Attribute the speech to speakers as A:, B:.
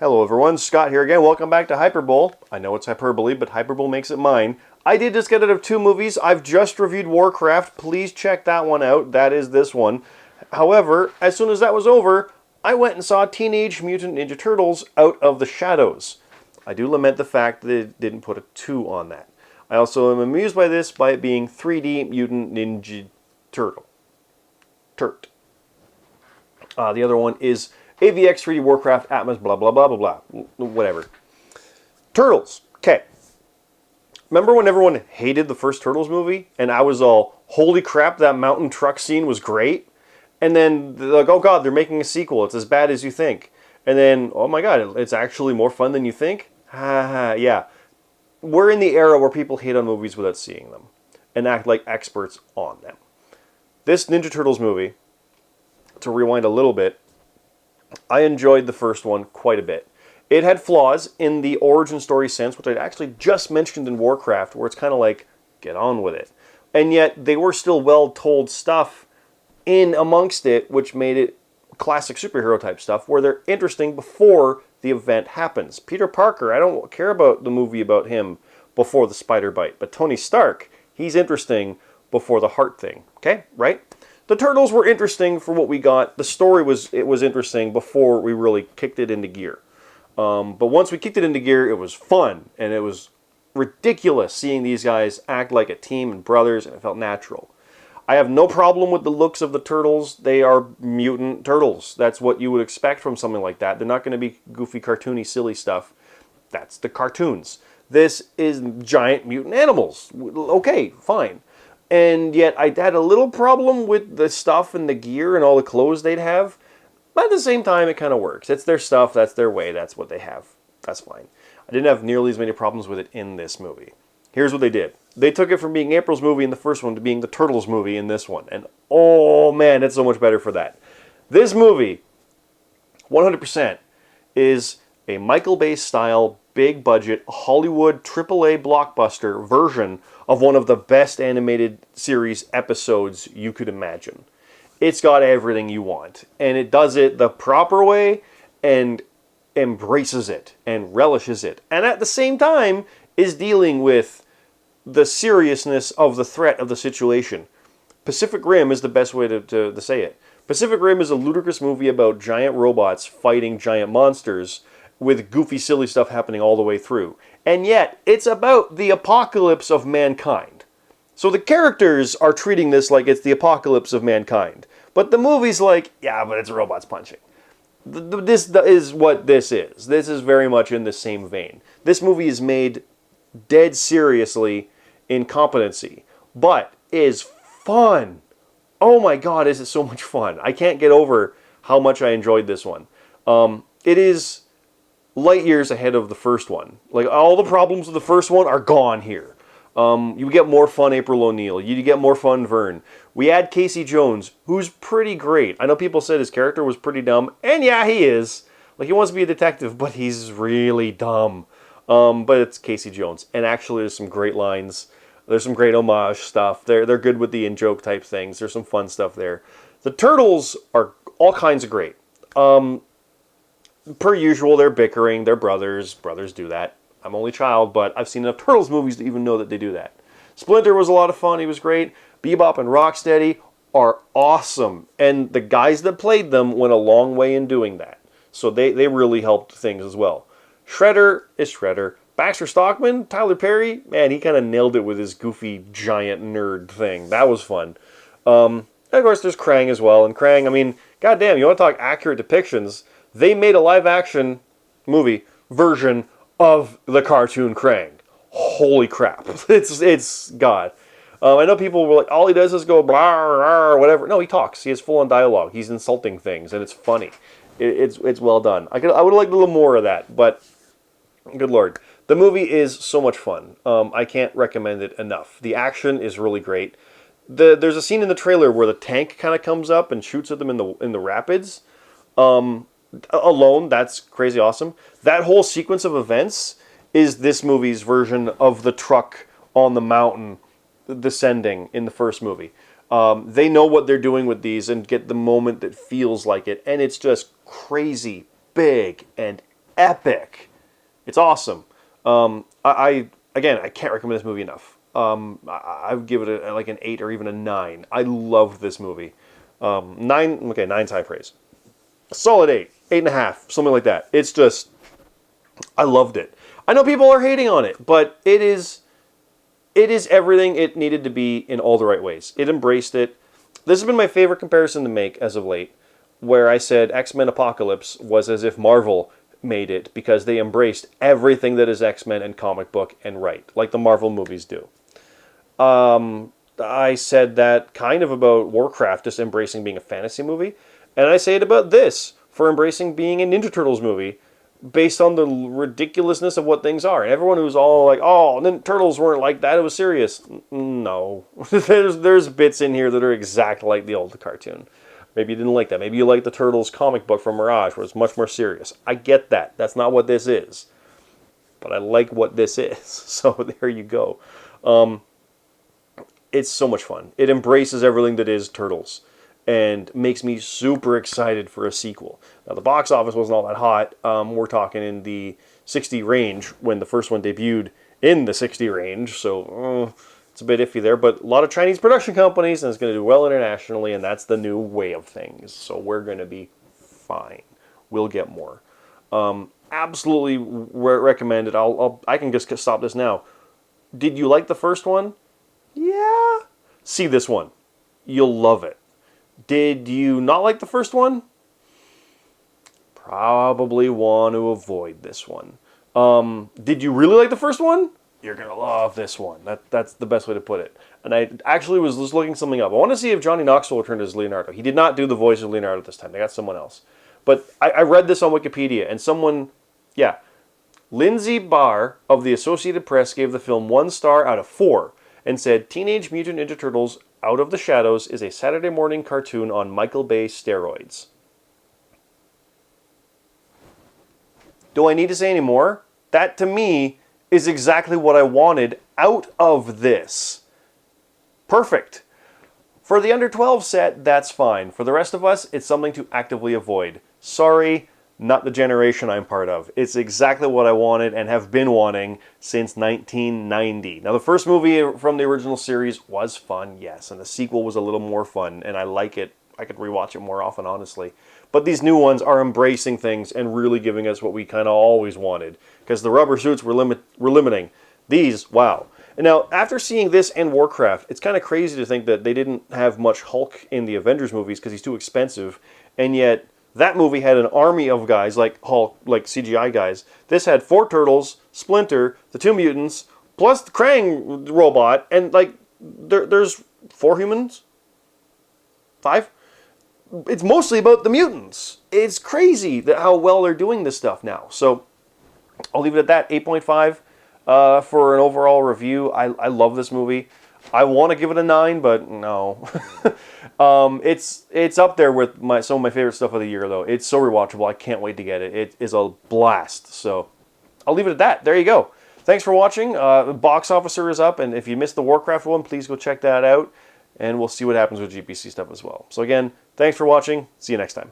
A: Hello everyone, Scott here again. Welcome back to Hyperbole. I know it's Hyperbole, but Hyperbole makes it mine. I did just get out of two movies. I've just reviewed Warcraft. Please check that one out. That is this one. However, as soon as that was over, I went and saw Teenage Mutant Ninja Turtles Out of the Shadows. I do lament the fact that it didn't put a 2 on that. I also am amused by this by it being 3D Mutant Ninja Turtle. Turt. The other one is AVX 3D Warcraft Atmos blah blah blah blah blah. Whatever. Turtles. Okay. Remember when everyone hated the first Turtles movie? And I was all, holy crap, that mountain truck scene was great. And then, they're like, oh god, they're making a sequel. It's as bad as you think. And then, oh my god, it's actually more fun than you think? Ha ha, yeah. We're in the era where people hate on movies without seeing them. And act like experts on them. This Ninja Turtles movie, to rewind a little bit, I enjoyed the first one quite a bit. It had flaws in the origin story sense, which I'd actually just mentioned in Warcraft, where it's kind of like, get on with it. And yet, they were still well-told stuff in amongst it, which made it classic superhero type stuff, where they're interesting before the event happens. Peter Parker, I don't care about the movie about him before the spider bite, but Tony Stark, he's interesting before the heart thing. Okay, right? The Turtles were interesting for what we got. The story was interesting before we really kicked it into gear. But once we kicked it into gear, it was fun, and it was ridiculous seeing these guys act like a team and brothers, and it felt natural. I have no problem with the looks of the Turtles. They are mutant turtles. That's what you would expect from something like that. They're not going to be goofy, cartoony, silly stuff. That's the cartoons. This is giant mutant animals. Okay, fine. And yet I had a little problem with the stuff and the gear and all the clothes they'd have. But at the same time, it kind of works. It's their stuff, that's their way, that's what they have. That's fine. I didn't have nearly as many problems with it in this movie. Here's what they did. They took it from being April's movie in the first one to being the Turtles movie in this one. And oh man, it's so much better for that. This movie, 100%, is a Michael Bay style, big budget, Hollywood AAA blockbuster version of one of the best animated series episodes you could imagine. It's got everything you want, and it does it the proper way and embraces it and relishes it, and at the same time is dealing with the seriousness of the threat of the situation. Pacific Rim is the best way to say it. Pacific Rim is a ludicrous movie about giant robots fighting giant monsters with goofy, silly stuff happening all the way through. And yet, it's about the apocalypse of mankind. So the characters are treating this like it's the apocalypse of mankind. But the movie's like, yeah, but it's robots punching. This is what this is. This is very much in the same vein. This movie is made dead seriously in competency, but is fun. Oh my god, is it so much fun. I can't get over how much I enjoyed this one. It is light years ahead of the first one. Like, all the problems of the first one are gone here. You get more fun April O'Neil. You get more fun Vern. We add Casey Jones, who's pretty great. I know people said his character was pretty dumb, and yeah, he is. Like, he wants to be a detective, but he's really dumb. But it's Casey Jones. And actually, there's some great lines. There's some great homage stuff. They're good with the in-joke type things. There's some fun stuff there. The Turtles are all kinds of great. Per usual, they're bickering. They're brothers. Brothers do that. I'm only child, but I've seen enough Turtles movies to even know that they do that. Splinter was a lot of fun. He was great. Bebop and Rocksteady are awesome. And the guys that played them went a long way in doing that. So they really helped things as well. Shredder is Shredder. Baxter Stockman, Tyler Perry, man, he kind of nailed it with his goofy giant nerd thing. That was fun. And of course, there's Krang as well. And Krang, I mean, goddamn, you want to talk accurate depictions? They made a live-action movie version of the cartoon Krang. Holy crap. It's God. I know people were like, all he does is go blah, blah, whatever. No, he talks. He has full-on dialogue. He's insulting things, and it's funny. It's well done. I would have liked a little more of that, but good lord. The movie is so much fun. I can't recommend it enough. The action is really great. There's a scene in the trailer where the tank kind of comes up and shoots at them in the rapids. Alone, that's crazy awesome. That whole sequence of events is this movie's version of the truck on the mountain descending in the first movie. They know what they're doing with these and get the moment that feels like it. And it's just crazy, big, and epic. It's awesome. Again, I can't recommend this movie enough. I would give it like an 8 or even a 9. I love this movie. 9, okay, 9's high praise. Solid 8, 8.5, something like that. It's just, I loved it. I know people are hating on it, but it is everything it needed to be in all the right ways. It embraced it. This has been my favorite comparison to make as of late, where I said X-Men Apocalypse was as if Marvel made it because they embraced everything that is X-Men and comic book and right, like the Marvel movies do. I said that kind of about Warcraft just embracing being a fantasy movie, and I say it about this for embracing being a Ninja Turtles movie based on the ridiculousness of what things are. And everyone who's all like, oh, Ninja Turtles weren't like that, it was serious. No. there's bits in here that are exact like the old cartoon. Maybe you didn't like that. Maybe you like the Turtles comic book from Mirage, where it's much more serious. I get that. That's not what this is. But I like what this is. So there you go. It's so much fun. It embraces everything that is Turtles and makes me super excited for a sequel. Now, the box office wasn't all that hot. We're talking in the 60 range when the first one debuted in the 60 range. So it's a bit iffy there. But a lot of Chinese production companies, and it's going to do well internationally, and that's the new way of things. So we're going to be fine. We'll get more. Absolutely recommend it. I can just stop this now. Did you like the first one? Yeah. See this one. You'll love it. Did you not like the first one? Probably want to avoid this one. Did you really like the first one? You're going to love this one. That's the best way to put it. And I actually was just looking something up. I want to see if Johnny Knoxville returned as Leonardo. He did not do the voice of Leonardo this time. They got someone else. But I read this on Wikipedia, and someone, yeah, Lindsay Barr of the Associated Press gave the film 1 star out of 4 and said Teenage Mutant Ninja Turtles Out of the Shadows is a Saturday morning cartoon on Michael Bay steroids. Do I need to say any more? That, to me, is exactly what I wanted out of this. Perfect. For the under 12 set, that's fine. For the rest of us, it's something to actively avoid. Sorry, not the generation I'm part of. It's exactly what I wanted and have been wanting since 1990. Now, the first movie from the original series was fun, yes, and the sequel was a little more fun, and I like it. I could rewatch it more often, honestly. But these new ones are embracing things and really giving us what we kind of always wanted, because the rubber suits were limiting. These, wow. And now, after seeing this and Warcraft, it's kind of crazy to think that they didn't have much Hulk in the Avengers movies because he's too expensive, and yet that movie had an army of guys like Hulk, like CGI guys. This had 4 Turtles, Splinter, the 2 mutants, plus the Krang robot, and like there's 4 humans? 5? It's mostly about the mutants. It's crazy how well they're doing this stuff now. So I'll leave it at that. 8.5 for an overall review. I love this movie. I want to give it a 9, but no. It's up there with some of my favorite stuff of the year, though. It's so rewatchable. I can't wait to get it. It is a blast. So I'll leave it at that. There you go. Thanks for watching. Box Officer is up, and if you missed the Warcraft one, please go check that out, and we'll see what happens with GPC stuff as well. So again, thanks for watching. See you next time.